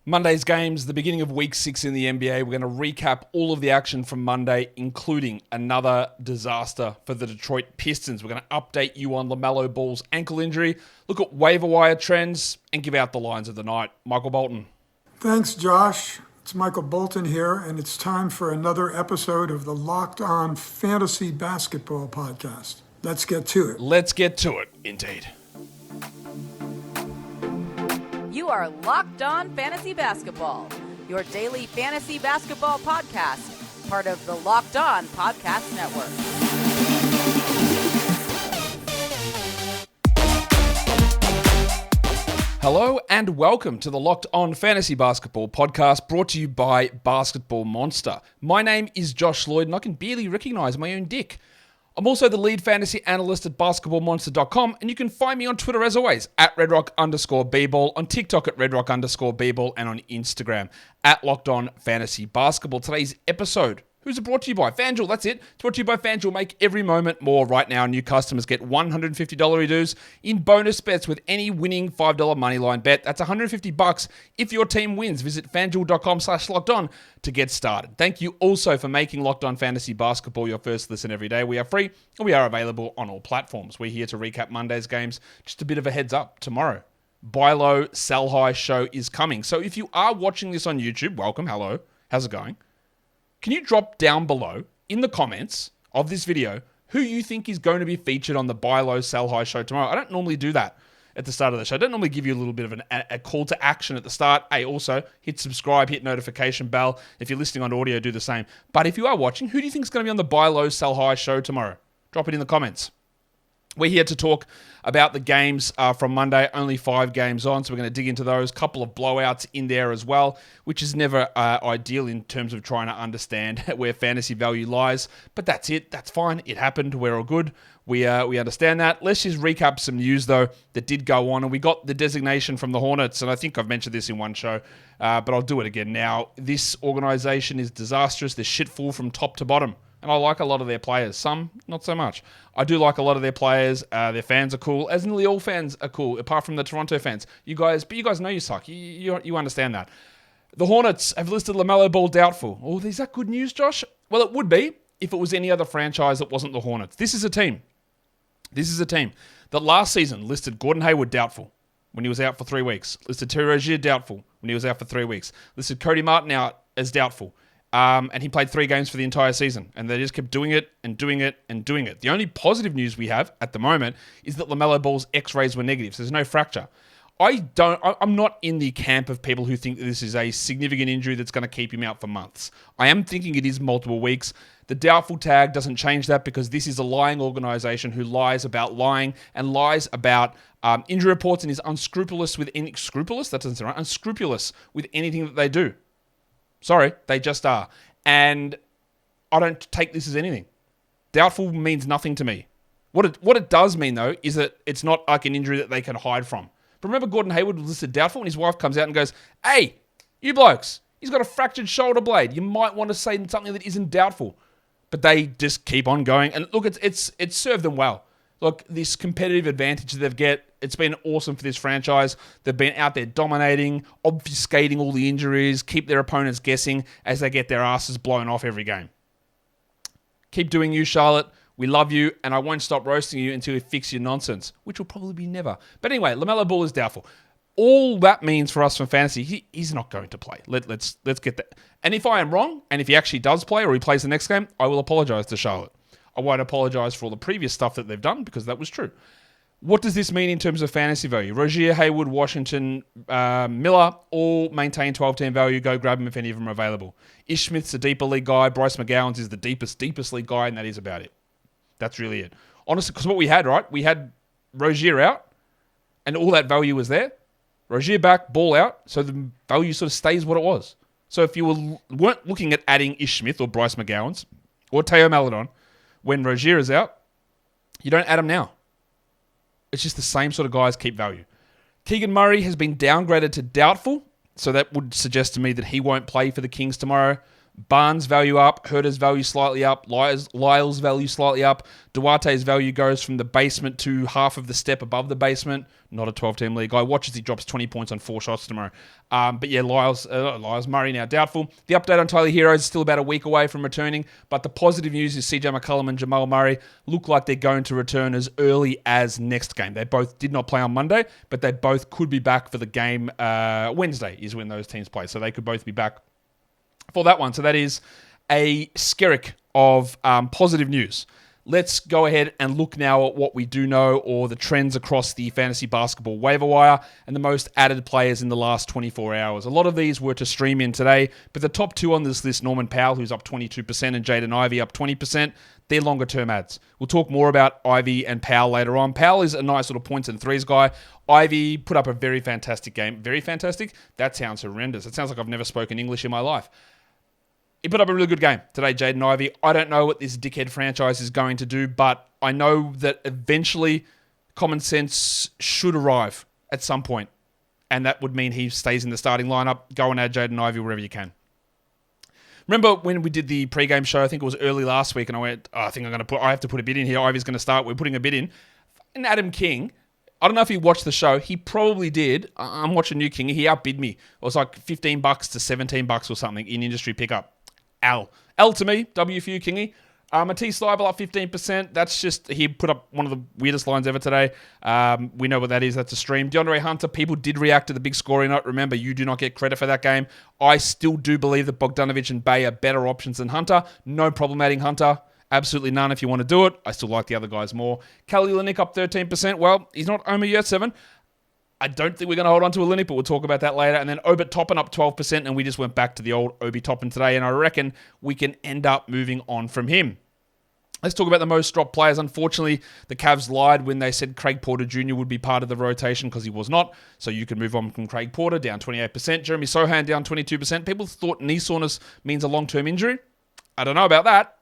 Monday's games, the beginning of week 6 in the NBA. We're going to recap all of the action from Monday, including another disaster for the Detroit Pistons. We're going to update you on Lamelo Ball's ankle injury, look at waiver wire trends, and give out the lines of the night. Michael Bolton. Thanks, Josh. It's Michael Bolton here, and it's time for another episode of the Locked On Fantasy Basketball Podcast. Let's get to it. Let's get to it, indeed. You are Locked On Fantasy Basketball, your daily fantasy basketball podcast, part of the Locked On Podcast Network. Hello and welcome to the Locked On Fantasy Basketball podcast brought to you by Basketball Monster. My name is Josh Lloyd and I can barely recognize my own dick. I'm also the lead fantasy analyst at basketballmonster.com, and you can find me on Twitter as always, at redrock_bball, on TikTok at redrock_bball, and on Instagram at Locked On Fantasy Basketball. Today's episode, who's it brought to you by? FanDuel, that's it. It's brought to you by FanDuel. Make every moment more. Right now, new customers get $150 redos in bonus bets with any winning $5 moneyline bet. That's $150 if your team wins. Visit FanDuel.com/LockedOn to get started. Thank you also for making Locked On Fantasy Basketball your first listen every day. We are free and we are available on all platforms. We're here to recap Monday's games. Just a bit of a heads up. Tomorrow, Buy Low, Sell High show is coming. So if you are watching this on YouTube, welcome. Hello. How's it going? Can you drop down below in the comments of this video who you think is going to be featured on the Buy Low, Sell High show tomorrow? I don't normally do that at the start of the show. I don't normally give you a little bit of a call to action at the start. Hey, also, hit subscribe, hit notification bell. If you're listening on audio, do the same. But if you are watching, who do you think is going to be on the Buy Low, Sell High show tomorrow? Drop it in the comments. We're here to talk about the games from Monday, only 5 games on, so we're going to dig into those. Couple of blowouts in there as well, which is never ideal in terms of trying to understand where fantasy value lies. But that's it. That's fine. It happened. We're all good. We understand that. Let's just recap some news, though, that did go on. And we got the designation from the Hornets, and I think I've mentioned this in one show, but I'll do it again now. This organization is disastrous. They're shitful from top to bottom. And I like a lot of their players. Some, not so much. I do like a lot of their players. Their fans are cool, as nearly all fans are cool, apart from the Toronto fans. You guys know you suck. You understand that. The Hornets have listed Lamelo Ball doubtful. Oh, is that good news, Josh? Well, it would be if it was any other franchise that wasn't the Hornets. This is a team that last season listed Gordon Hayward doubtful when he was out for 3 weeks. Listed Terry Rozier doubtful when he was out for 3 weeks. Listed Cody Martin out as doubtful. And he played 3 games for the entire season. And they just kept doing it and doing it and doing it. The only positive news we have at the moment is that Lamelo Ball's x-rays were negative. So there's no fracture. I'm not in the camp of people who think that this is a significant injury that's going to keep him out for months. I am thinking it is multiple weeks. The doubtful tag doesn't change that because this is a lying organization who lies about lying and lies about injury reports and is unscrupulous with unscrupulous with anything that they do. Sorry, they just are. And I don't take this as anything. Doubtful means nothing to me. What it does mean, though, is that it's not like an injury that they can hide from. But remember, Gordon Hayward was listed doubtful, and his wife comes out and goes, hey, you blokes, he's got a fractured shoulder blade. You might want to say something that isn't doubtful. But they just keep on going. And look, it's served them well. Look, this competitive advantage that they've get, it's been awesome for this franchise. They've been out there dominating, obfuscating all the injuries, keep their opponents guessing as they get their asses blown off every game. Keep doing you, Charlotte. We love you, and I won't stop roasting you until you fix your nonsense, which will probably be never. But anyway, Lamelo Ball is doubtful. All that means for us from fantasy, he's not going to play. Let's get that. And if I am wrong, and if he actually does play or he plays the next game, I will apologize to Charlotte. I won't apologize for all the previous stuff that they've done because that was true. What does this mean in terms of fantasy value? Rozier, Hayward, Washington, Miller all maintain 12-team value. Go grab them if any of them are available. Ish Smith's a deeper league guy. Bryce McGowan's is the deepest league guy, and that is about it. That's really it. Honestly, because what we had, right? We had Rozier out, and all that value was there. Rozier back, Ball out, so the value sort of stays what it was. So if you weren't looking at adding Ish Smith or Bryce McGowan's or Teo Maledon when Rozier is out, you don't add him now. It's just the same sort of guys keep value. Keegan Murray has been downgraded to doubtful, so that would suggest to me that he won't play for the Kings tomorrow. Barnes' value up, Herter's value slightly up, Lyle's value slightly up, Duarte's value goes from the basement to half of the step above the basement. Not a 12-team league guy. Watch as he drops 20 points on 4 shots tomorrow. But yeah, Lyles Murray now doubtful. The update on Tyler Hero is still about a week away from returning, but the positive news is CJ McCollum and Jamal Murray look like they're going to return as early as next game. They both did not play on Monday, but they both could be back for the game. Wednesday is when those teams play, so they could both be back for that one. So that is a skerrick of positive news. Let's go ahead and look now at what we do know, or the trends across the fantasy basketball waiver wire and the most added players in the last 24 hours. A lot of these were to stream in today, but the top 2 on this list, Norman Powell, who's up 22%, and Jaden Ivey up 20%, they're longer term ads. We'll talk more about Ivey and Powell later on. Powell is a nice little points and threes guy. Ivey put up a very fantastic game. Very fantastic? That sounds horrendous. It sounds like I've never spoken English in my life. He put up a really good game today, Jaden Ivey. I don't know what this dickhead franchise is going to do, but I know that eventually common sense should arrive at some point, and that would mean he stays in the starting lineup. Go and add Jaden Ivey wherever you can. Remember when we did the pregame show? I think it was early last week, and I went, I have to put a bid in here. Ivey's going to start. We're putting a bid in. And Adam King, I don't know if he watched the show. He probably did. I'm watching New King. He outbid me. It was like $15 to $17 or something in industry pickup. L to me, W for you, Kingy. Matisse Thybulle up 15%. That's just, he put up one of the weirdest lines ever today. We know what that is. That's a stream. DeAndre Hunter, people did react to the big scoring note. Remember, you do not get credit for that game. I still do believe that Bogdanovic and Bay are better options than Hunter. No problem adding Hunter. Absolutely none if you want to do it. I still like the other guys more. Kelly Olynyk up 13%. Well, he's not Omer Yurtseven. I don't think we're going to hold on to Olynyk, but we'll talk about that later. And then Obi Toppin up 12%, and we just went back to the old Obi Toppin today, and I reckon we can end up moving on from him. Let's talk about the most dropped players. Unfortunately, the Cavs lied when they said Craig Porter Jr. would be part of the rotation because he was not. So you can move on from Craig Porter, down 28%. Jeremy Sohan down 22%. People thought knee soreness means a long-term injury. I don't know about that.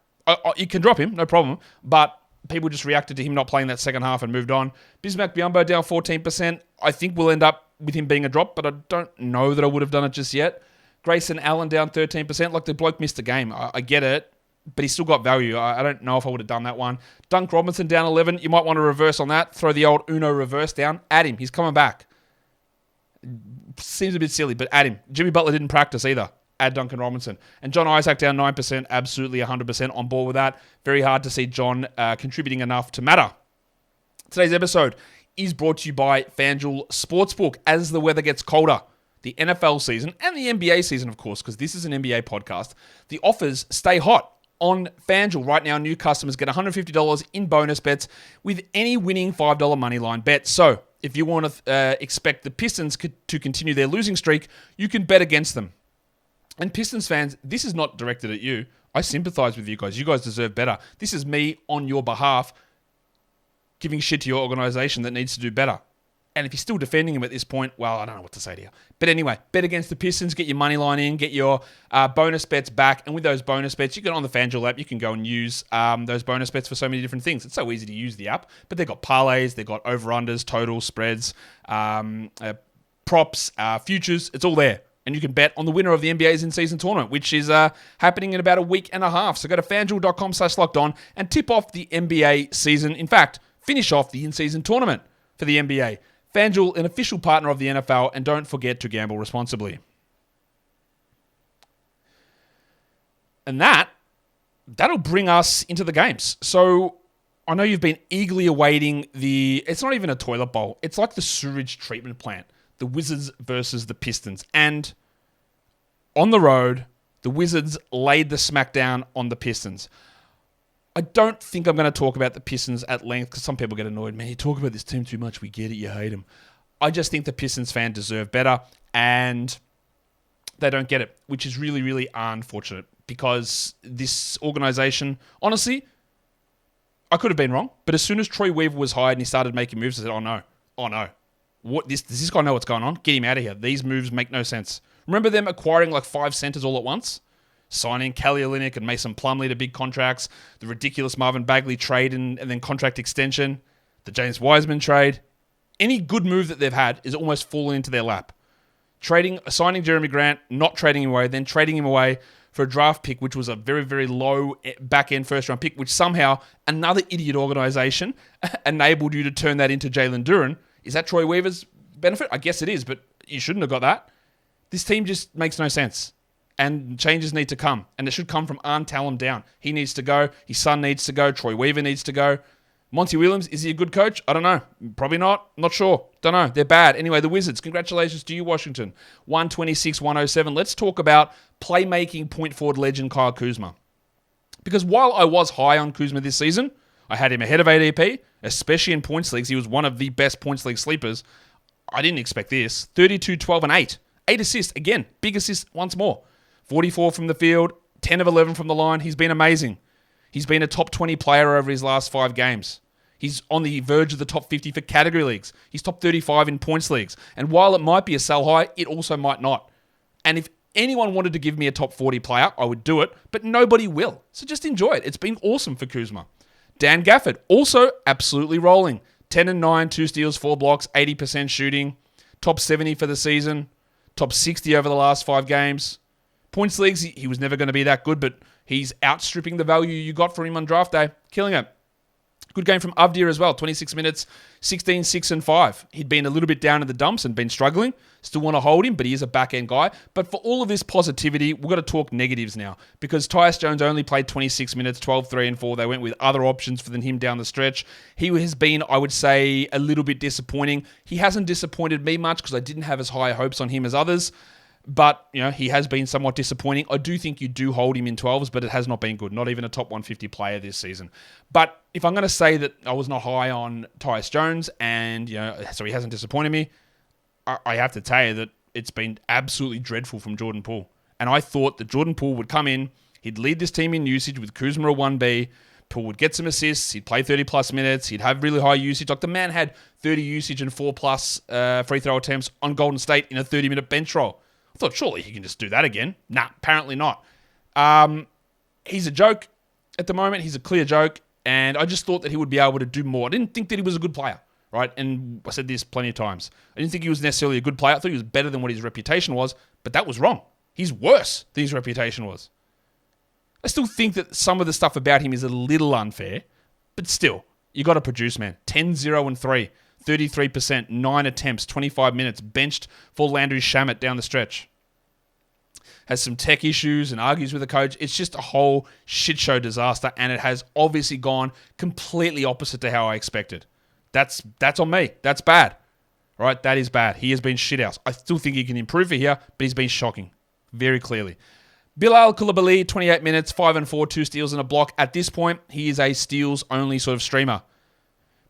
You can drop him, no problem. But people just reacted to him not playing that second half and moved on. Bismack Biyombo down 14%. I think we'll end up with him being a drop, but I don't know that I would have done it just yet. Grayson Allen down 13%. Like, the bloke missed a game. I get it, but he still got value. I don't know if I would have done that one. Dunk Robinson down 11. You might want to reverse on that. Throw the old Uno reverse down. Add him. He's coming back. Seems a bit silly, but add him. Jimmy Butler didn't practice either. Add Duncan Robinson. And John Isaac down 9%, absolutely 100% on board with that. Very hard to see John contributing enough to matter. Today's episode is brought to you by FanDuel Sportsbook. As the weather gets colder, the NFL season and the NBA season, of course, because this is an NBA podcast, the offers stay hot on FanDuel. Right now, new customers get $150 in bonus bets with any winning $5 moneyline bet. So if you want to expect the Pistons to continue their losing streak, you can bet against them. And Pistons fans, this is not directed at you. I sympathize with you guys. You guys deserve better. This is me on your behalf giving shit to your organization that needs to do better. And if you're still defending him at this point, well, I don't know what to say to you. But anyway, bet against the Pistons, get your money line in, get your bonus bets back. And with those bonus bets, you can on the FanDuel app, you can go and use those bonus bets for so many different things. It's so easy to use the app. But they've got parlays, they've got over-unders, totals, spreads, props, futures. It's all there. And you can bet on the winner of the NBA's in-season tournament, which is happening in about a week and a half. So go to FanDuel.com/lockedon and tip off the NBA season. In fact, finish off the in-season tournament for the NBA. FanDuel, an official partner of the NFL, and don't forget to gamble responsibly. And that'll bring us into the games. So I know you've been eagerly awaiting it's not even a toilet bowl. It's like the sewage treatment plant. The Wizards versus the Pistons. And on the road, the Wizards laid the smackdown on the Pistons. I don't think I'm going to talk about the Pistons at length because some people get annoyed. Man, you talk about this team too much. We get it. You hate them. I just think the Pistons fans deserve better, and they don't get it, which is really, really unfortunate because this organization, honestly, I could have been wrong, but as soon as Troy Weaver was hired and he started making moves, I said, oh no. Does this guy know what's going on? Get him out of here. These moves make no sense. Remember them acquiring like 5 centers all at once? Signing Kelly Olynyk and Mason Plumlee to big contracts, the ridiculous Marvin Bagley trade and then contract extension, the James Wiseman trade. Any good move that they've had is almost fallen into their lap. Signing Jerami Grant, not trading him away, then trading him away for a draft pick, which was a very, very low back-end first-round pick, which somehow another idiot organization enabled you to turn that into Jalen Duren. Is that Troy Weaver's benefit? I guess it is, but you shouldn't have got that. This team just makes no sense. And changes need to come. And it should come from Arn Tallon down. He needs to go. His son needs to go. Troy Weaver needs to go. Monty Williams, is he a good coach? I don't know. Probably not. Not sure. Don't know. They're bad. Anyway, the Wizards, congratulations to you, Washington. 126-107. Let's talk about playmaking point forward legend Kyle Kuzma. Because while I was high on Kuzma this season, I had him ahead of ADP, especially in points leagues. He was one of the best points league sleepers. I didn't expect this. 32, 12, and 8. 8 assists. Again, big assists once more. 44 from the field, 10 of 11 from the line. He's been amazing. He's been a top 20 player over his last 5 games. He's on the verge of the top 50 for category leagues. He's top 35 in points leagues. And while it might be a sell high, it also might not. And if anyone wanted to give me a top 40 player, I would do it, but nobody will. So just enjoy it. It's been awesome for Kuzma. Dan Gafford, also absolutely rolling. 10 and 9, 2 steals, 4 blocks, 80% shooting. Top 70 for the season. Top 60 over the last 5 games. Points leagues, he was never going to be that good, but he's outstripping the value you got for him on draft day. Killing it. Good game from Avdir as well. 26 minutes, 16, 6, and 5. He'd been a little bit down in the dumps and been struggling. Still want to hold him, but he is a back-end guy. But for all of this positivity, we've got to talk negatives now. Because Tyus Jones only played 26 minutes, 12, 3, and 4. They went with other options for him down the stretch. He has been, I would say, a little bit disappointing. He hasn't disappointed me much because I didn't have as high hopes on him as others. But, he has been somewhat disappointing. I do think you do hold him in 12s, but it has not been good. Not even a top 150 player this season. But if I'm going to say that I was not high on Tyus Jones and, so he hasn't disappointed me, I have to tell you that it's been absolutely dreadful from Jordan Poole. And I thought that Jordan Poole would come in, he'd lead this team in usage with Kuzma a 1B, Poole would get some assists, he'd play 30-plus minutes, he'd have really high usage. Like the man had 30 usage and 4-plus free throw attempts on Golden State in a 30-minute bench roll. I thought, surely he can just do that again. Nah, apparently not. He's a joke at the moment. He's a clear joke. And I just thought that he would be able to do more. I didn't think that he was a good player, right? And I said this plenty of times. I didn't think he was necessarily a good player. I thought he was better than what his reputation was. But that was wrong. He's worse than his reputation was. I still think that some of the stuff about him is a little unfair. But still, you got to produce, man. 10, 0, and 3. 33%, 9 attempts, 25 minutes, benched for Landry Shamet down the stretch. Has some tech issues and argues with the coach. It's just a whole shit show disaster, and it has obviously gone completely opposite to how I expected. That's on me. That's bad. Right? That is bad. He has been shithouse. I still think he can improve it here, but he's been shocking. Very clearly. Bilal Coulibaly, 28 minutes, 5 and 4, 2 steals and a block. At this point, he is a steals-only sort of streamer.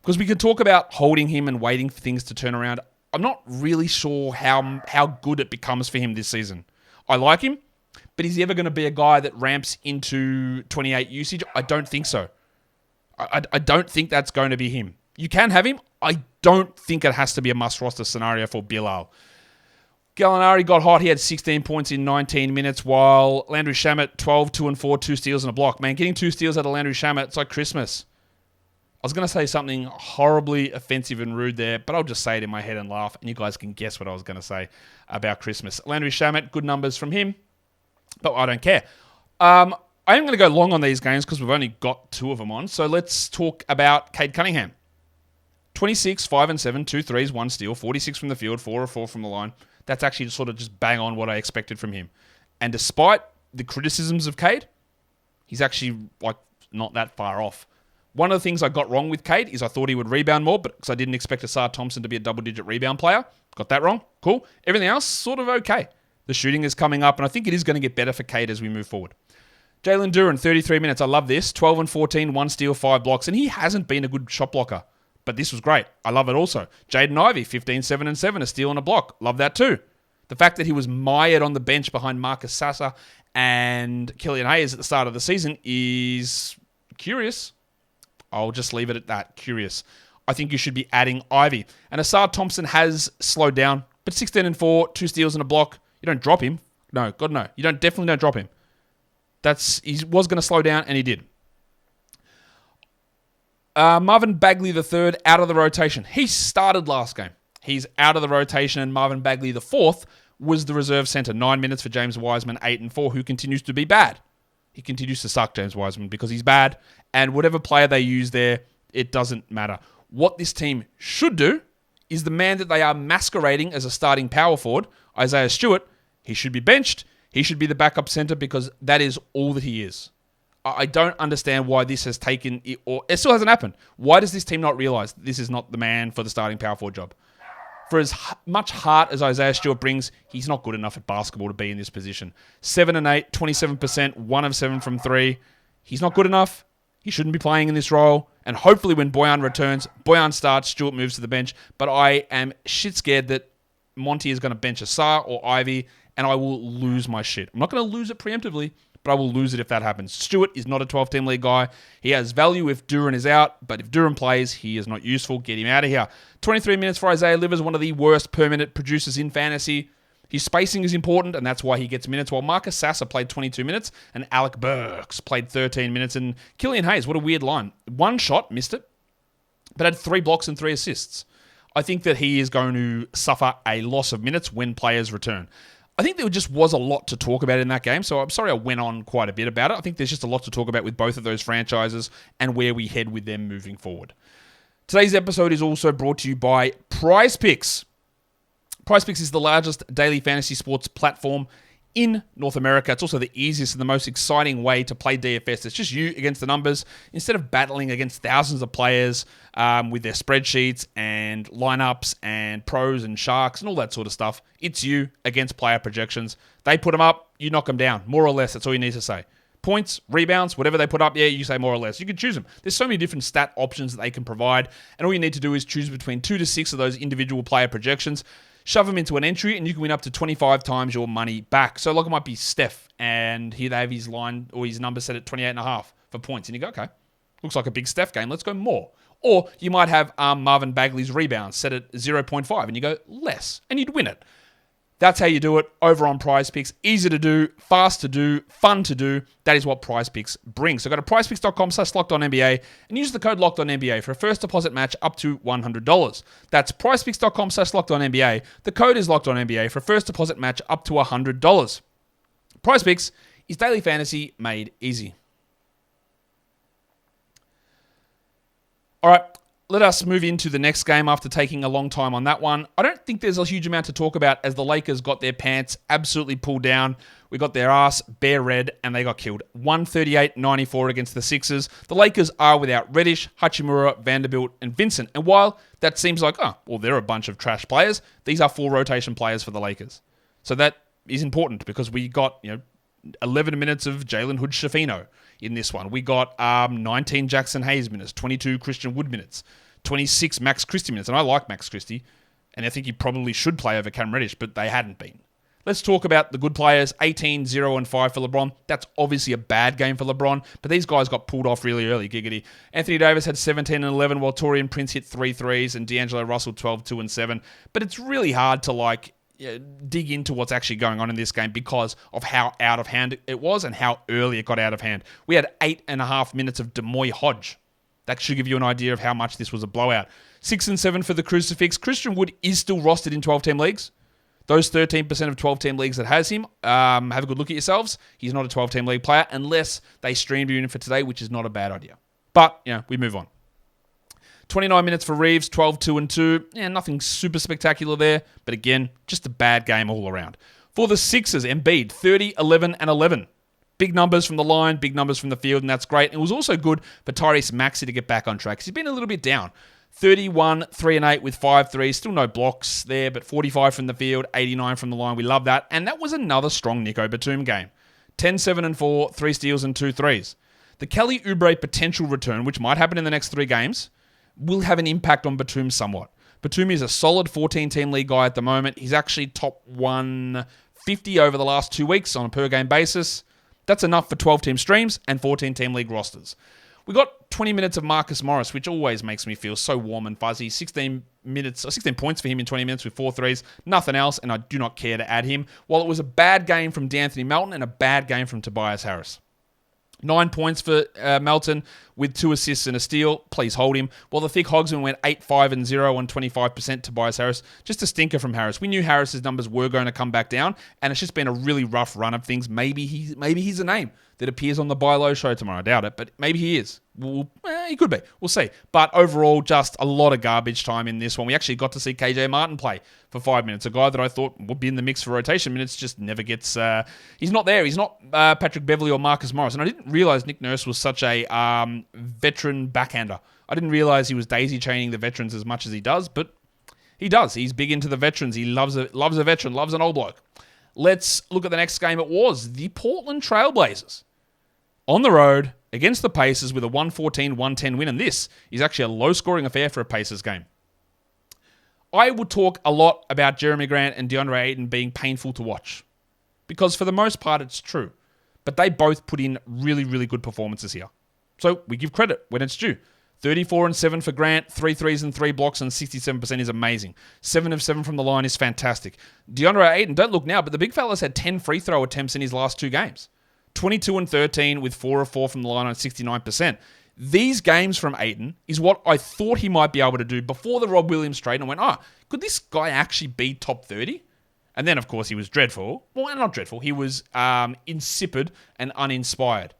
Because we can talk about holding him and waiting for things to turn around. I'm not really sure how good it becomes for him this season. I like him, but is he ever going to be a guy that ramps into 28 usage? I don't think so. I don't think that's going to be him. You can have him. I don't think it has to be a must-roster scenario for Bilal. Gallinari got hot. He had 16 points in 19 minutes, while Landry Shamet, 12, 2 and 4, 2 steals and a block. Man, getting 2 steals out of Landry Shamet, it's like Christmas. I was going to say something horribly offensive and rude there, but I'll just say it in my head and laugh, and you guys can guess what I was going to say about Christmas. Landry Shamet, good numbers from him, but I don't care. I am going to go long on these games because we've only got 2 of them on, so let's talk about Cade Cunningham. 26, 5 and 7, 2 threes, 1 steal, 46 from the field, 4 of 4 from the line. That's actually sort of just bang on what I expected from him. And despite the criticisms of Cade, he's actually not that far off. One of the things I got wrong with Cade is I thought he would rebound more, but because I didn't expect Asar Thompson to be a double-digit rebound player. Got that wrong. Cool. Everything else, sort of okay. The shooting is coming up, and I think it is going to get better for Cade as we move forward. Jalen Duren, 33 minutes. I love this. 12 and 14, 1 steal, 5 blocks. And he hasn't been a good shot blocker, but this was great. I love it also. Jaden Ivey, 15, 7 and 7, a steal and a block. Love that too. The fact that he was mired on the bench behind Marcus Sasser and Killian Hayes at the start of the season is curious. I'll just leave it at that. Curious. I think you should be adding Ivy. And Asar Thompson has slowed down, but 16 and 4, 2 steals and a block. You don't drop him. No, God no. You definitely don't drop him. He was going to slow down, and he did. Marvin Bagley III out of the rotation. He started last game. He's out of the rotation, and Marvin Bagley IV was the reserve center. 9 minutes for James Wiseman, 8 and 4, who continues to be bad. He continues to suck, James Wiseman, because he's bad. And whatever player they use there, it doesn't matter. What this team should do is the man that they are masquerading as a starting power forward, Isaiah Stewart, he should be benched. He should be the backup center because that is all that he is. I don't understand why this has taken, or it still hasn't happened. Why does this team not realize this is not the man for the starting power forward job? For as much heart as Isaiah Stewart brings, he's not good enough at basketball to be in this position. 7 and 8, 27%, 1 of 7 from 3. He's not good enough. He shouldn't be playing in this role. And hopefully when Bojan returns, Bojan starts, Stewart moves to the bench. But I am shit scared that Monty is going to bench Asar or Ivy, and I will lose my shit. I'm not going to lose it preemptively, but I will lose it if that happens. Stewart is not a 12-team league guy. He has value if Duren is out, but if Duren plays, he is not useful. Get him out of here. 23 minutes for Isaiah Livers, one of the worst per-minute producers in fantasy. His spacing is important, and that's why he gets minutes, while Marcus Sasser played 22 minutes, and Alec Burks played 13 minutes, and Killian Hayes, what a weird line. One shot, missed it, but had 3 blocks and 3 assists. I think that he is going to suffer a loss of minutes when players return. I think there just was a lot to talk about in that game, so I'm sorry I went on quite a bit about it. I think there's just a lot to talk about with both of those franchises and where we head with them moving forward. Today's episode is also brought to you by Prize Picks. Prize Picks is the largest daily fantasy sports platform in North America. It's also the easiest and the most exciting way to play DFS. It's just you against the numbers. Instead of battling against thousands of players with their spreadsheets and lineups and pros and sharks and all that sort of stuff, it's you against player projections. They put them up, you knock them down. More or less, that's all you need to say. Points, rebounds, whatever they put up, yeah, you say more or less. You can choose them. There's so many different stat options that they can provide, and all you need to do is choose between 2 to 6 of those individual player projections. Shove them into an entry, and you can win up to 25 times your money back. So, like, it might be Steph, and here they have his line or his number set at 28.5 for points. And you go, okay, looks like a big Steph game. Let's go more. Or you might have Marvin Bagley's rebounds set at 0.5, and you go less, and you'd win it. That's how you do it over on Prize Picks. Easy to do, fast to do, fun to do. That is what Prize Picks brings. So go to prizepicks.com/LockedOnNBA and use the code LockedOnNBA for a first deposit match up to $100. That's prizepicks.com/LockedOnNBA. The code is LockedOnNBA for a first deposit match up to $100. Prize Picks is daily fantasy made easy. All right. Let us move into the next game after taking a long time on that one. I don't think there's a huge amount to talk about as the Lakers got their pants absolutely pulled down. We got their ass bare red and they got killed. 138-94 against the Sixers. The Lakers are without Reddish, Hachimura, Vanderbilt, and Vincent. And while that seems like, they're a bunch of trash players, these are 4 rotation players for the Lakers. So that is important because we got, 11 minutes of Jalen Hood-Schifino in this one. We got 19 Jackson Hayes minutes, 22 Christian Wood minutes, 26 Max Christie minutes. And I like Max Christie, and I think he probably should play over Cam Reddish, but they hadn't been. Let's talk about the good players. 18, 0, and 5 for LeBron. That's obviously a bad game for LeBron, but these guys got pulled off really early, giggity. Anthony Davis had 17 and 11, while Torian Prince hit 3 threes, and D'Angelo Russell 12, 2, and 7. But it's really hard to, dig into what's actually going on in this game because of how out of hand it was and how early it got out of hand. We had 8.5 minutes of Demoy Hodge. That should give you an idea of how much this was a blowout. 6 and 7 for the Crucifix. Christian Wood is still rostered in 12-team leagues. Those 13% of 12-team leagues that has him, have a good look at yourselves. He's not a 12-team league player unless they streamed him in for today, which is not a bad idea. But, we move on. 29 minutes for Reeves, 12, 2, and 2. Yeah, nothing super spectacular there, but again, just a bad game all around. For the Sixers, Embiid, 30, 11, and 11. Big numbers from the line, big numbers from the field, and that's great. It was also good for Tyrese Maxey to get back on track because he's been a little bit down. 31, 3, and 8 with 5 threes. Still no blocks there, but 45 from the field, 89 from the line. We love that. And that was another strong Nico Batum game. 10, 7, and 4, 3 steals and 2 threes. The Kelly Oubre potential return, which might happen in the next 3 games, will have an impact on Batum somewhat. Batum is a solid 14-team league guy at the moment. He's actually top 150 over the last 2 weeks on a per-game basis. That's enough for 12-team streams and 14-team league rosters. We got 20 minutes of Marcus Morris, which always makes me feel so warm and fuzzy. 16 points for him in 20 minutes with 4 threes. Nothing else, and I do not care to add him. While it was a bad game from D'Anthony Melton and a bad game from Tobias Harris. 9 points for Melton with 2 assists and a steal. Please hold him. While the thick Hogsman went 8-5-0 on 25%. Tobias Harris, just a stinker from Harris. We knew Harris's numbers were going to come back down, and it's just been a really rough run of things. Maybe he's a name that appears on the Buy Low show tomorrow. I doubt it, but maybe he is. He could be. We'll see. But overall, just a lot of garbage time in this one. We actually got to see KJ Martin play for 5 minutes. A guy that I thought would be in the mix for rotation minutes just never gets... he's not there. He's not Patrick Beverley or Marcus Morris. And I didn't realize Nick Nurse was such a veteran backhander. I didn't realize he was daisy chaining the veterans as much as he does, but he does. He's big into the veterans. He loves a veteran, loves an old bloke. Let's look at the next game. It was the Portland Trailblazers on the road against the Pacers with a 114-110 win. And this is actually a low-scoring affair for a Pacers game. I would talk a lot about Jerami Grant and DeAndre Ayton being painful to watch, because for the most part, it's true. But they both put in really, really good performances here. So we give credit when it's due. 34-7 for Grant, 3 threes and 3 blocks, and 67% is amazing. 7 of 7 from the line is fantastic. DeAndre Ayton, don't look now, but the big fella's had 10 free throw attempts in his last 2 games. 22-13 with 4 of 4 from the line on 69%. These games from Ayton is what I thought he might be able to do before the Rob Williams trade, and I went, could this guy actually be top 30? And then, of course, he was dreadful. Well, not dreadful. He was insipid and uninspired.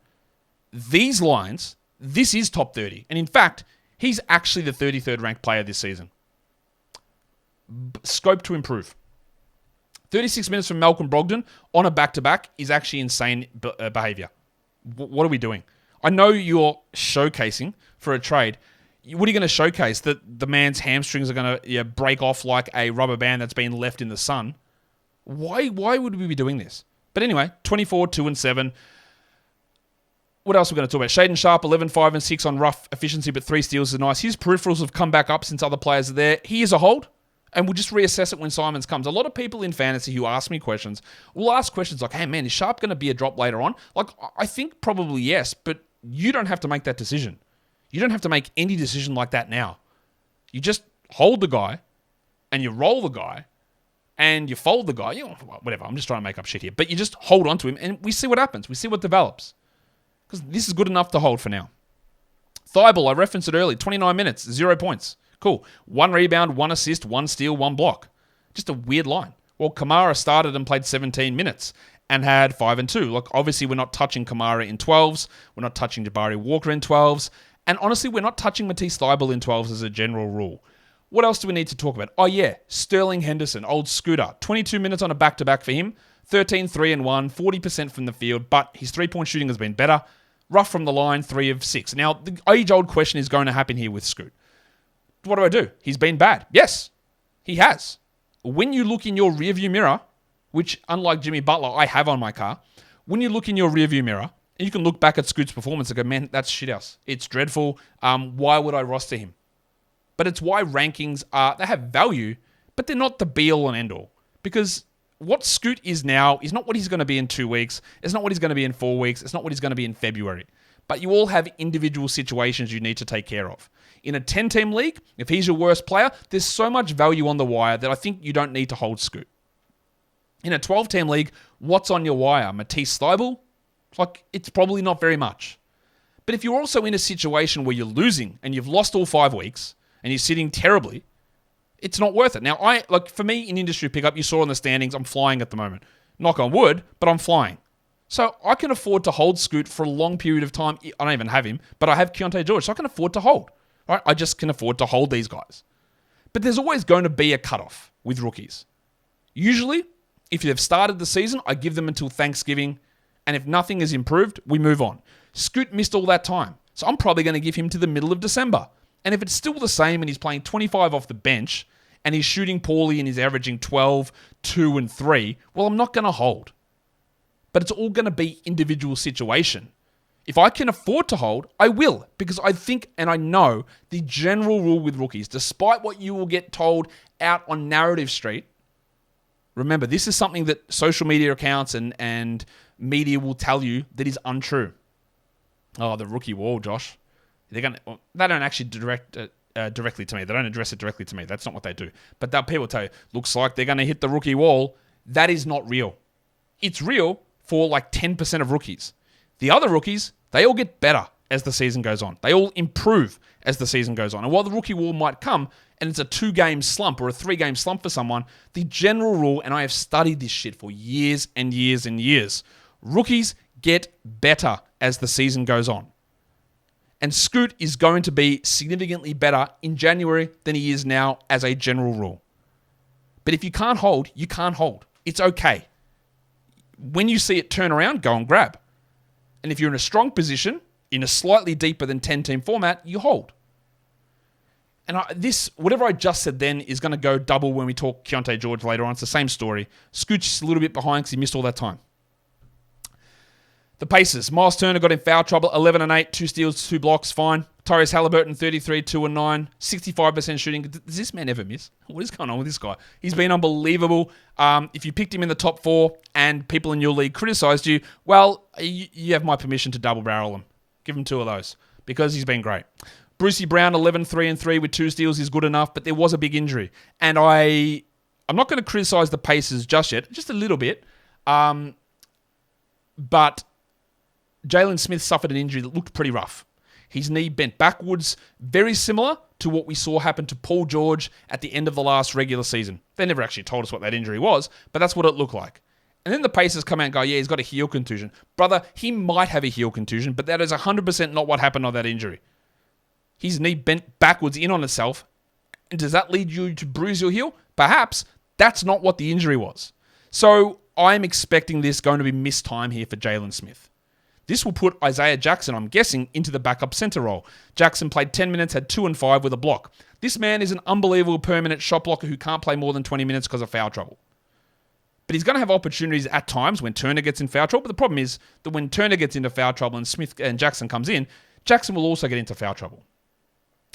These lines, this is top 30. And in fact, he's actually the 33rd ranked player this season. Scope to improve. 36 minutes from Malcolm Brogdon on a back-to-back is actually insane behavior. What are we doing? I know you're showcasing for a trade. What are you going to showcase? That the man's hamstrings are going to break off like a rubber band that's been left in the sun? Why would we be doing this? But anyway, 24, 2 and 7. What else are we going to talk about? Shaden Sharp, 11, 5 and 6 on rough efficiency, but 3 steals is nice. His peripherals have come back up since other players are there. He is a hold, and we'll just reassess it when Simons comes. A lot of people in fantasy who ask me questions will ask questions like, hey man, is Sharp going to be a drop later on? Like, I think probably yes, but you don't have to make that decision. You don't have to make any decision like that now. You just hold the guy, and you roll the guy, and you fold the guy. Whatever, I'm just trying to make up shit here. But you just hold on to him, and we see what happens. We see what develops. Because this is good enough to hold for now. Thibault, I referenced it early. 29 minutes, 0 points. Cool. 1 rebound, 1 assist, 1 steal, 1 block. Just a weird line. Well, Kamara started and played 17 minutes and had 5 and 2. Look, obviously we're not touching Kamara in 12s. We're not touching Jabari Walker in 12s. And honestly, we're not touching Matisse Thybulle in 12s as a general rule. What else do we need to talk about? Oh yeah, Sterling Henderson, old Scooter. 22 minutes on a back-to-back for him. 13, 3 and 1, 40% from the field, but his 3-point shooting has been better. Rough from the line, 3 of 6. Now, the age-old question is going to happen here with Scoot. What do? He's been bad. Yes, he has. When you look in your rearview mirror, which, unlike Jimmy Butler, I have on my car, when you look in your rearview mirror, you can look back at Scoot's performance and go, man, that's shithouse. It's dreadful. Why would I roster him? But it's why rankings they have value, but they're not the be-all and end-all. Because what Scoot is now is not what he's going to be in 2 weeks. It's not what he's going to be in 4 weeks. It's not what he's going to be in February. But you all have individual situations you need to take care of. In a 10-team league, if he's your worst player, there's so much value on the wire that I think you don't need to hold Scoot. In a 12-team league, what's on your wire? Matisse Thybulle? It's probably not very much. But if you're also in a situation where you're losing and you've lost all 5 weeks and you're sitting terribly, it's not worth it. Now, for me, in industry pickup, you saw in the standings, I'm flying at the moment. Knock on wood, but I'm flying. So I can afford to hold Scoot for a long period of time. I don't even have him, but I have Keontae George, so I can afford to hold. Right? I just can afford to hold these guys. But there's always going to be a cutoff with rookies. Usually, if they've started the season, I give them until Thanksgiving, and if nothing has improved, we move on. Scoot missed all that time, so I'm probably going to give him to the middle of December. And if it's still the same and he's playing 25 off the bench and he's shooting poorly and he's averaging 12, 2, and 3, well, I'm not going to hold. But it's all going to be individual situation. If I can afford to hold, I will, because I think and I know the general rule with rookies, despite what you will get told out on Narrative Street, remember, this is something that social media accounts and media will tell you that is untrue. Oh, the rookie wall, Josh. They don't actually direct directly to me. They don't address it directly to me. That's not what they do. But people tell you, looks like they're going to hit the rookie wall. That is not real. It's real for like 10% of rookies. The other rookies, They all get better as the season goes on. They all improve as the season goes on. And while the rookie wall might come and it's a 2-game slump or a 3-game slump for someone, the general rule, and I have studied this shit for years and years and years, rookies get better as the season goes on. And Scoot is going to be significantly better in January than he is now as a general rule. But if you can't hold, you can't hold. It's okay. When you see it turn around, go and grab. And if you're in a strong position, in a slightly deeper than 10-team format, you hold. And whatever I just said then is going to go double when we talk Keontae George later on. It's the same story. Scoot's a little bit behind because he missed all that time. The Pacers. Miles Turner got in foul trouble. 11 and 8, 2 steals, 2 blocks. Fine. Tyrese Halliburton, 33, 2 and 9, 65% shooting. Does this man ever miss? What is going on with this guy? He's been unbelievable. If you picked him in the top 4 and people in your league criticized you, well, you have my permission to double barrel him. Give him 2 of those because he's been great. Brucey Brown, 11, 3 and 3 with 2 steals is good enough, but there was a big injury. And I'm not going to criticize the Pacers just yet, just a little bit. But Jalen Smith suffered an injury that looked pretty rough. His knee bent backwards, very similar to what we saw happen to Paul George at the end of the last regular season. They never actually told us what that injury was, but that's what it looked like. And then the Pacers come out and go, yeah, he's got a heel contusion. Brother, he might have a heel contusion, but that is 100% not what happened on that injury. His knee bent backwards in on itself. And does that lead you to bruise your heel? Perhaps. That's not what the injury was. So I'm expecting this going to be missed time here for Jalen Smith. This will put Isaiah Jackson, I'm guessing, into the backup center role. Jackson played 10 minutes, had 2 and 5 with a block. This man is an unbelievable permanent shot blocker who can't play more than 20 minutes because of foul trouble. But he's going to have opportunities at times when Turner gets in foul trouble. But the problem is that when Turner gets into foul trouble and Smith and Jackson comes in, Jackson will also get into foul trouble.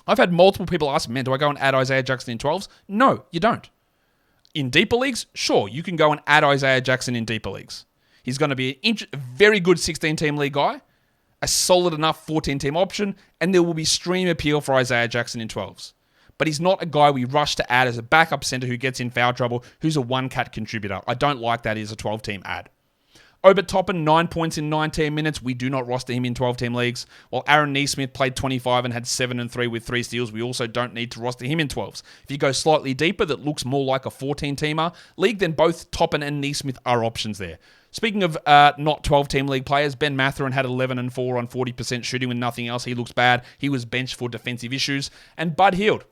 I've had multiple people ask me, man, do I go and add Isaiah Jackson in 12s? No, you don't. In deeper leagues, sure, you can go and add Isaiah Jackson in deeper leagues. He's going to be a very good 16-team league guy, a solid enough 14-team option, and there will be stream appeal for Isaiah Jackson in 12s. But he's not a guy we rush to add as a backup center who gets in foul trouble, who's a one-cat contributor. I don't like that as a 12-team add. Ober Toppin, 9 points in 19 minutes. We do not roster him in 12-team leagues. While Aaron Nesmith played 25 and had 7 and 3 with 3 steals, we also don't need to roster him in 12s. If you go slightly deeper, that looks more like a 14-teamer league, then both Toppin and Nesmith are options there. Speaking of not 12-team league players, Ben Mathurin had 11 and 4 on 40% shooting with nothing else. He looks bad. He was benched for defensive issues. And Bud Hield.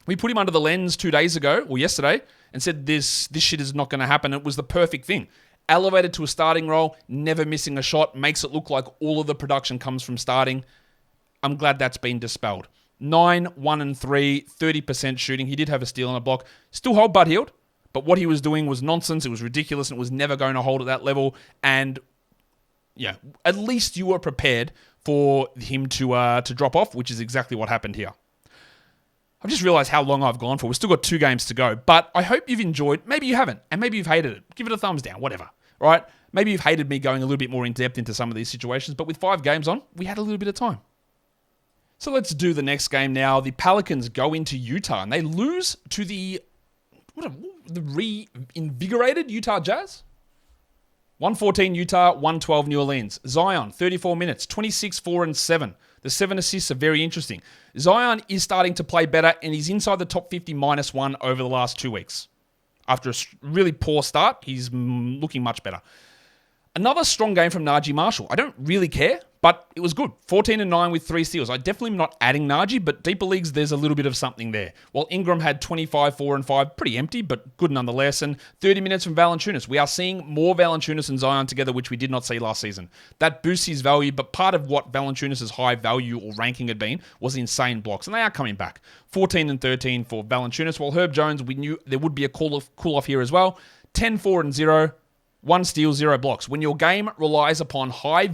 We put him under the lens 2 days ago, or yesterday, and said this shit is not going to happen. It was the perfect thing. Elevated to a starting role, never missing a shot, makes it look like all of the production comes from starting. I'm glad that's been dispelled. 9, 1 and 3, 30% shooting. He did have a steal and a block. Still hold Bud Hield, but what he was doing was nonsense. It was ridiculous, and it was never going to hold at that level. And yeah, at least you were prepared for him to drop off, which is exactly what happened here. I've just realized how long I've gone for. We've still got 2 games to go, but I hope you've enjoyed. Maybe you haven't, and maybe you've hated it. Give it a thumbs down, whatever, right? Maybe you've hated me going a little bit more in depth into some of these situations, but with 5 games on, we had a little bit of time. So let's do the next game now. The Pelicans go into Utah, and they lose to the reinvigorated Utah Jazz. 114 Utah, 112 New Orleans. Zion, 34 minutes, 26, 4 and 7. The 7 assists are very interesting. Zion is starting to play better, and he's inside the top 50 -1 over the last 2 weeks. After a really poor start, he's looking much better. Another strong game from Najee Marshall. I don't really care, but it was good. 14 and 9 with 3 steals. I definitely am not adding Najee, but deeper leagues, there's a little bit of something there. While Ingram had 25, 4 and 5, pretty empty, but good nonetheless. And 30 minutes from Valanciunas. We are seeing more Valanciunas and Zion together, which we did not see last season. That boosts his value, but part of what Valanciunas' high value or ranking had been was insane blocks, and they are coming back. 14 and 13 for Valanciunas, while Herb Jones, we knew there would be a cool-off here as well. 10, 4 and 0. 1 steal, 0 blocks. When your game relies upon low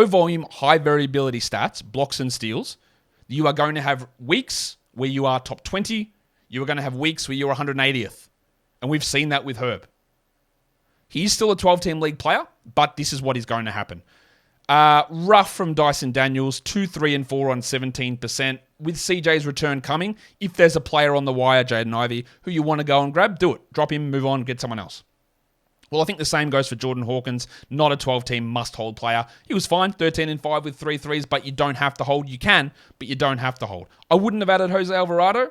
volume, high variability stats, blocks and steals, you are going to have weeks where you are top 20. You are going to have weeks where you're 180th. And we've seen that with Herb. He's still a 12-team league player, but this is what is going to happen. Rough from Dyson Daniels, 2, 3, and 4 on 17%. With CJ's return coming, if there's a player on the wire, Jaden Ivey, who you want to go and grab, do it. Drop him, move on, get someone else. Well, I think the same goes for Jordan Hawkins, not a 12-team must-hold player. He was fine, 13-5 with 3 threes, but you don't have to hold. You can, but you don't have to hold. I wouldn't have added Jose Alvarado.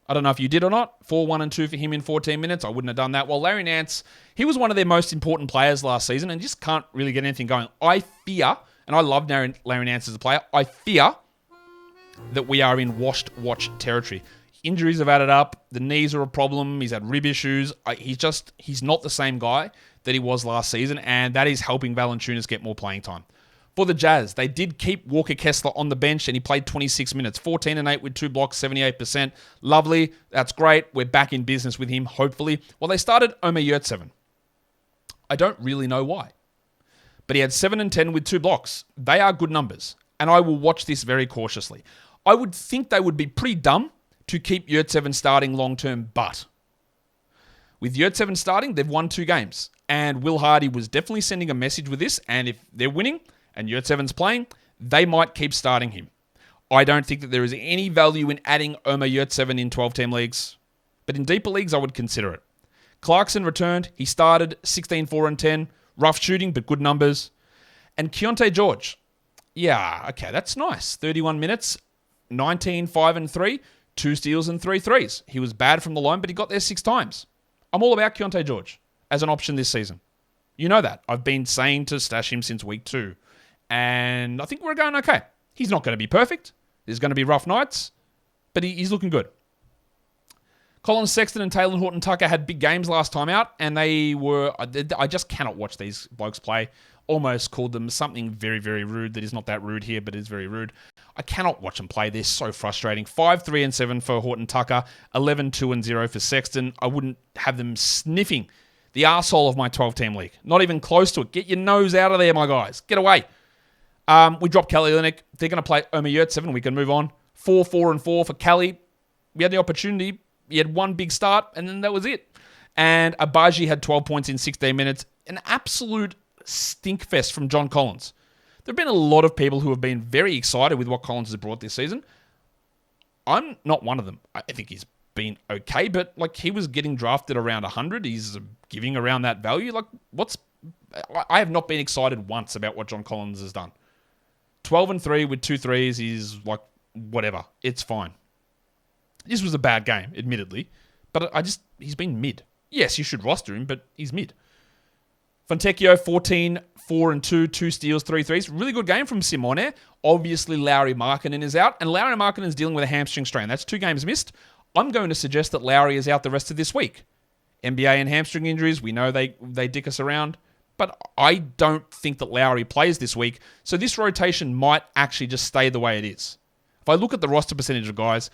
I don't know if you did or not. 4, 1, and 2 for him in 14 minutes. I wouldn't have done that. Well, Larry Nance, he was one of their most important players last season and just can't really get anything going. I fear, and I love Larry Nance as a player, I fear that we are in washed watch territory. Injuries have added up. The knees are a problem. He's had rib issues. He's not the same guy that he was last season, and that is helping Valanciunas get more playing time. For the Jazz, they did keep Walker Kessler on the bench, and he played 26 minutes. 14 and 8 with 2 blocks, 78%. Lovely. That's great. We're back in business with him, hopefully. Well, they started Omer Yurtseven. I don't really know why. But he had 7 and 10 with 2 blocks. They are good numbers, and I will watch this very cautiously. I would think they would be pretty dumb to keep Yurtseven starting long-term, but with Yurtseven starting, they've won 2 games. And Will Hardy was definitely sending a message with this, and if they're winning and Yurtseven's playing, they might keep starting him. I don't think that there is any value in adding Omer Yurtseven in 12-team leagues, but in deeper leagues, I would consider it. Clarkson returned. He started 16, 4, and 10. Rough shooting, but good numbers. And Keontae George. Yeah, okay, that's nice. 31 minutes, 19, 5, and 3. 2 steals and 3 threes. He was bad from the line, but he got there 6 times. I'm all about Keontae George as an option this season. You know that. I've been saying to stash him since week 2. And I think we're going okay. He's not going to be perfect. There's going to be rough nights, but he's looking good. Colin Sexton and Taylor Horton-Tucker had big games last time out, and I just cannot watch these blokes play. Almost called them something very, very rude that is not that rude here, but is very rude. I cannot watch them play. They're so frustrating. 5, 3, and 7 for Horton-Tucker. 11, 2, and 0 for Sexton. I wouldn't have them sniffing the arsehole of my 12-team league. Not even close to it. Get your nose out of there, my guys. Get away. We dropped Kelly Olynyk. They're going to play Omer Yurtseven. We can move on. 4, 4, and 4 for Kelly. We had the opportunity. He had one big start, and then that was it. And Abaji had 12 points in 16 minutes. An absolute stinkfest from John Collins. There have been a lot of people who have been very excited with what Collins has brought this season. I'm not one of them. I think he's been okay, but he was getting drafted around 100. He's giving around that value. I have not been excited once about what John Collins has done. 12 and 3 with 2 threes is whatever. It's fine. This was a bad game, admittedly, but he's been mid. Yes, you should roster him, but he's mid. Fontecchio, 14, 4, and 2, 2 steals, 3 threes. Really good game from Simone. Obviously, Lauri Markkanen is out, and Lauri Markkanen is dealing with a hamstring strain. That's 2 games missed. I'm going to suggest that Lauri is out the rest of this week. NBA and hamstring injuries, we know they dick us around, but I don't think that Lauri plays this week, so this rotation might actually just stay the way it is. If I look at the roster percentage of guys,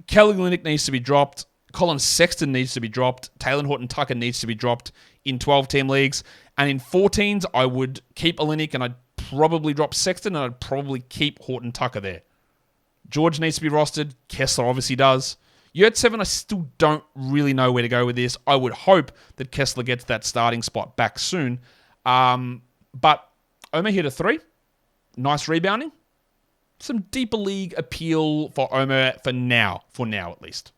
Kelly Olynyk needs to be dropped. Colin Sexton needs to be dropped. Taylor Horton-Tucker needs to be dropped in 12-team leagues. And in 14s, I would keep Olynyk and I'd probably drop Sexton and I'd probably keep Horton-Tucker there. George needs to be rostered. Kessler obviously does. Yurtseven, I still don't really know where to go with this. I would hope that Kessler gets that starting spot back soon. But Omer hit a 3. Nice rebounding. Some deeper league appeal for Omer for now at least.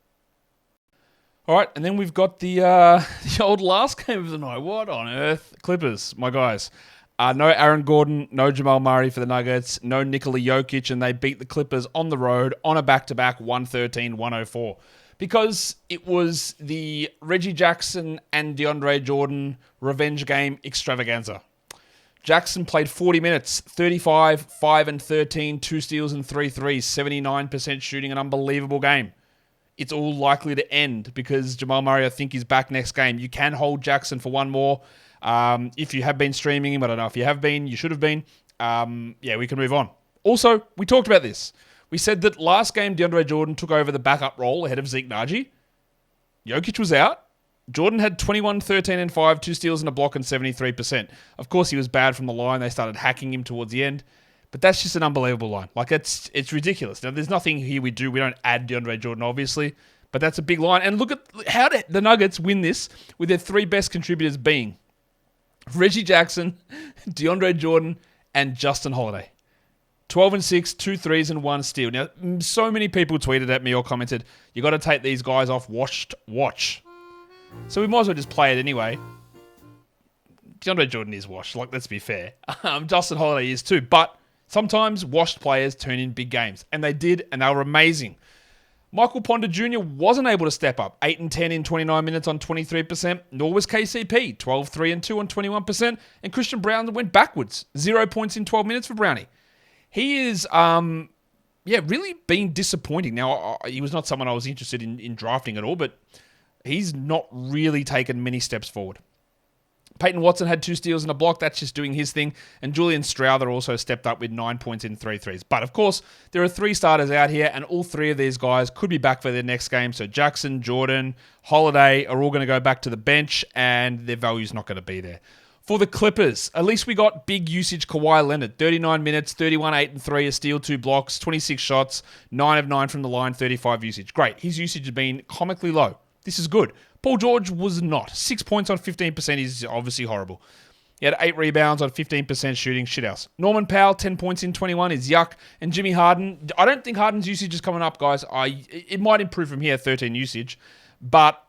All right, and then we've got the old last game of the night. What on earth? Clippers, my guys. No Aaron Gordon, no Jamal Murray for the Nuggets, no Nikola Jokic, and they beat the Clippers on the road on a back-to-back 113-104. Because it was the Reggie Jackson and DeAndre Jordan revenge game extravaganza. Jackson played 40 minutes, 35, 5 and 13, 2 steals and 3 threes, 79% shooting, an unbelievable game. It's all likely to end because Jamal Murray, I think, is back next game. You can hold Jackson for one more. If you have been streaming him, I don't know if you have been, you should have been. We can move on. Also, we talked about this. We said that last game, DeAndre Jordan took over the backup role ahead of Zeke Naji. Jokic was out. Jordan had 21, 13, and 5, 2 steals and a block and 73%. Of course, he was bad from the line. They started hacking him towards the end. But that's just an unbelievable line. It's ridiculous. Now, there's nothing here we do. We don't add DeAndre Jordan, obviously. But that's a big line. And look at how did the Nuggets win this with their 3 best contributors being Reggie Jackson, DeAndre Jordan, and Justin Holiday. 12 and 6, 2 threes, and 1 steal. Now, so many people tweeted at me or commented, you got to take these guys off watch. So we might as well just play it anyway. DeAndre Jordan is washed. Like, let's be fair. Justin Holiday is too. But sometimes washed players turn in big games. And they did, and they were amazing. Michael Porter Jr. wasn't able to step up. 8 and 10 in 29 minutes on 23%. Nor was KCP. 12, 3 and 2 on 21%. And Christian Brown went backwards. 0 points in 12 minutes for Brownie. He is, really been disappointing. Now, he was not someone I was interested in drafting at all, but he's not really taken many steps forward. Peyton Watson had 2 steals and a block. That's just doing his thing. And Julian Strawther also stepped up with 9 points in 3 threes. But, of course, there are 3 starters out here, and all 3 of these guys could be back for their next game. So Jackson, Jordan, Holiday are all going to go back to the bench, and their value's not going to be there. For the Clippers, at least we got big usage Kawhi Leonard. 39 minutes, 31, 8 and 3, a steal, 2 blocks, 26 shots, 9 of 9 from the line, 35 usage. Great. His usage has been comically low. This is good. Paul George was not. 6 points on 15% is obviously horrible. He had 8 rebounds on 15% shooting. Shithouse. Norman Powell, 10 points in 21 is yuck. And Jimmy Harden, I don't think Harden's usage is coming up, guys. It might improve from here, 13 usage. But,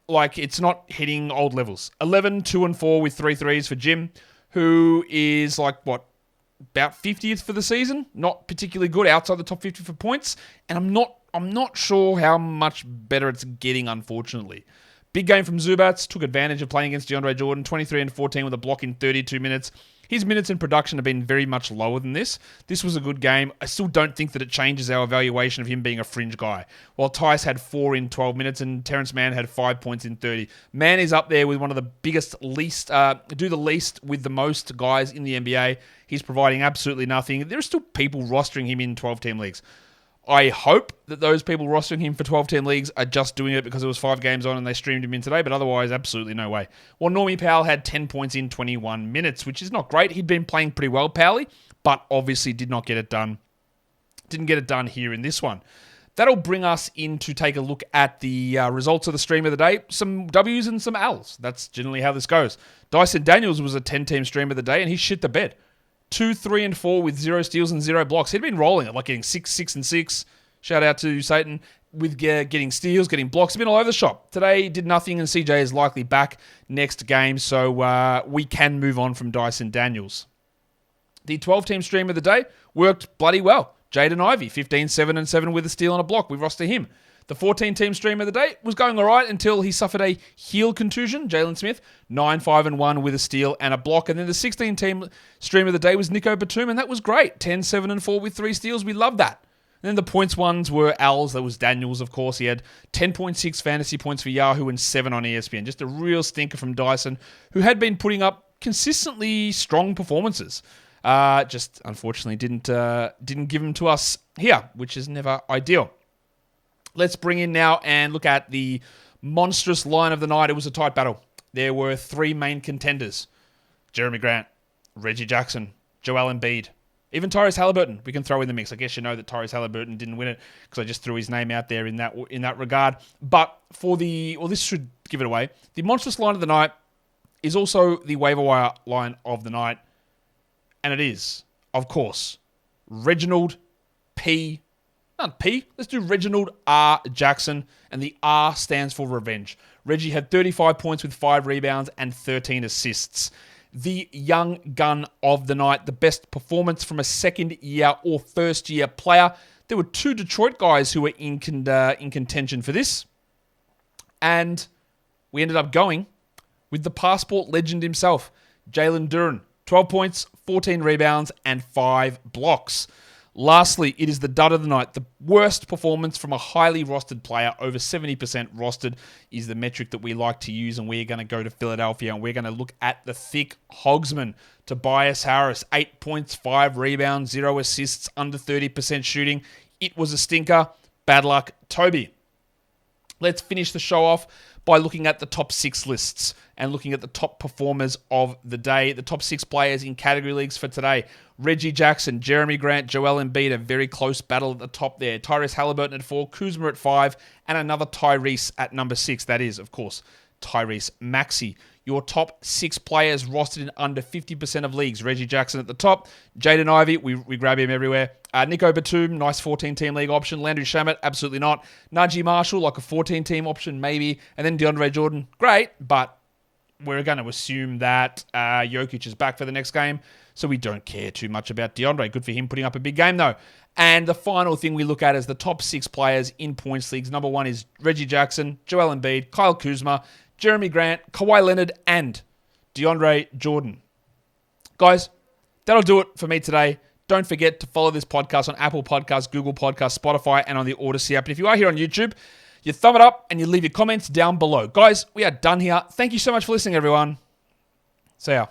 it's not hitting old levels. 11, 2 and 4 with 3 threes for Jim, who is, about 50th for the season. Not particularly good outside the top 50 for points. And I'm not sure how much better it's getting, unfortunately. Big game from Zubats. Took advantage of playing against DeAndre Jordan. 23 and 14 with a block in 32 minutes. His minutes in production have been very much lower than this. This was a good game. I still don't think that it changes our evaluation of him being a fringe guy. While Tice had 4 in 12 minutes and Terrence Mann had 5 points in 30. Mann is up there with one of the biggest, least with the most guys in the NBA. He's providing absolutely nothing. There are still people rostering him in 12-team leagues. I hope that those people rostering him for 12-team leagues are just doing it because it was 5 games on and they streamed him in today, but otherwise, absolutely no way. Well, Normie Powell had 10 points in 21 minutes, which is not great. He'd been playing pretty well, Powley, but obviously did not get it done. Didn't get it done here in this one. That'll bring us in to take a look at the results of the stream of the day. Some W's and some L's. That's generally how this goes. Dyson Daniels was a 10-team stream of the day, and he shit the bed. 2, 3, and 4 with 0 steals and 0 blocks. He'd been rolling it, getting 6, 6, and 6. Shout out to Satan with getting steals, getting blocks. He's been all over the shop. Today, did nothing, and CJ is likely back next game, so we can move on from Dyson Daniels. The 12-team stream of the day worked bloody well. Jaden Ivey, 15, 7, and 7 with a steal and a block. We roster him. The 14-team stream of the day was going all right until he suffered a heel contusion. Jalen Smith, 9, 5, and 1 with a steal and a block. And then the 16-team stream of the day was Nico Batum, and that was great. 10, 7, and 4 with 3 steals. We love that. And then the points ones were Al's. That was Daniels, of course. He had 10.6 fantasy points for Yahoo and 7 on ESPN. Just a real stinker from Dyson, who had been putting up consistently strong performances. Just unfortunately didn't give them to us here, which is never ideal. Let's bring in now and look at the monstrous line of the night. It was a tight battle. There were 3 main contenders. Jerami Grant, Reggie Jackson, Joel Embiid, even Tyrese Halliburton. We can throw in the mix. I guess you know that Tyrese Halliburton didn't win it because I just threw his name out there in that regard. But this should give it away. The monstrous line of the night is also the waiver wire line of the night. And it is, of course, Reginald P. Not P. Let's do Reginald R. Jackson. And the R stands for revenge. Reggie had 35 points with 5 rebounds and 13 assists. The young gun of the night. The best performance from a second-year or first-year player. There were 2 Detroit guys who were in contention for this. And we ended up going with the passport legend himself, Jalen Duren. 12 points, 14 rebounds, and 5 blocks. Lastly, it is the dud of the night. The worst performance from a highly rostered player, over 70% rostered, is the metric that we like to use, and we're going to go to Philadelphia, and we're going to look at the thick hogsman, Tobias Harris. 8 points, 5 rebounds, 0 assists, under 30% shooting. It was a stinker. Bad luck, Toby. Let's finish the show off by looking at the top 6 lists and looking at the top performers of the day. The top 6 players in category leagues for today. Reggie Jackson, Jerami Grant, Joel Embiid, a very close battle at the top there. Tyrese Halliburton at 4, Kuzma at 5, and another Tyrese at number 6. That is, of course, Tyrese Maxey. Your top 6 players rostered in under 50% of leagues. Reggie Jackson at the top. Jaden Ivey, we grab him everywhere. Nico Batum, nice 14-team league option. Landry Shamet, absolutely not. Najee Marshall, like a 14-team option maybe. And then DeAndre Jordan, great, but we're going to assume that Jokic is back for the next game, so we don't care too much about DeAndre. Good for him putting up a big game, though. And the final thing we look at is the top 6 players in points leagues. Number 1 is Reggie Jackson, Joel Embiid, Kyle Kuzma, Jerami Grant, Kawhi Leonard, and DeAndre Jordan. Guys, that'll do it for me today. Don't forget to follow this podcast on Apple Podcasts, Google Podcasts, Spotify, and on the Odyssey app. And if you are here on YouTube, you thumb it up and you leave your comments down below. Guys, we are done here. Thank you so much for listening, everyone. See ya.